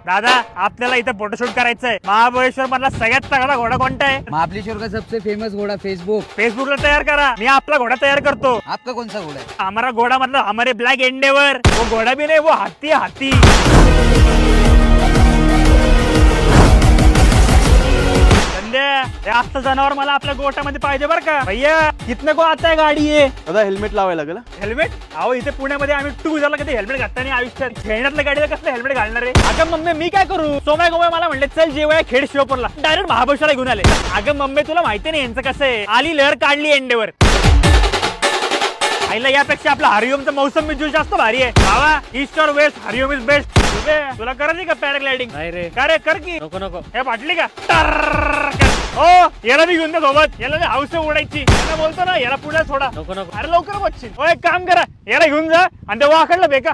दादा आपल्याला इथे फोटोशूट करायचंय। महाबळेश्वर मधला सगळ्यात चांगला घोडा कोणता है? महाबलेश्वर का सबसे फेमस घोड़ा फेसबुक। फेसबुकला तयार करा, मी आपला घोडा तयार करतो। आपका कौन सा घोड़ा है? हमारा घोड़ा मतलब हमारे ब्लैक एंडेवर। वो घोड़ा भी नहीं, वो हाथी है, हाथी। असं जनावर मला आपल्या गोठ्यामध्ये पाहिजे बरं का भैया। कितने को आता है गाडी आहे? दादा हेल्मेट लावायला लागेल। हेल्मेट? अहो इथे पुण्यामध्ये आम्ही टू व्हीलरला कधी हेल्मेट घातला नाही आयुष्यात। खेळण्यातल्या गाडीला कसलं हेल्मेट घालणार आहे? अगं मम्मी मी काय करू? सोमय गोमय मला म्हणले चल जेवूया खेड शिवपूरला, डायरेक्ट महाबळेश्वरला घेऊन आले। अगं मम्मी तुला माहिती नाही यांचं कसं आहे, आली लहर काढली एंडेवर। आईला यापेक्षा आपला हरिओमचा मौसमी ज्यूस जास्त भारी आहे बाबा। ईस्ट और वेस्ट हरिओम इज बेस्ट। तुला करायची का पॅराग्लायडिंग? नाही रे, का रे कर की। नको नको। हे फाटली का? हो याला मी घेऊन द्या सोबत, याला हौस उडायची। याला बोलतो ना याला पुढे सोडा। नको नको। अरे लवकर बसशील। एक काम करा, याला घेऊन जा आणि ते वाकडलं बेका।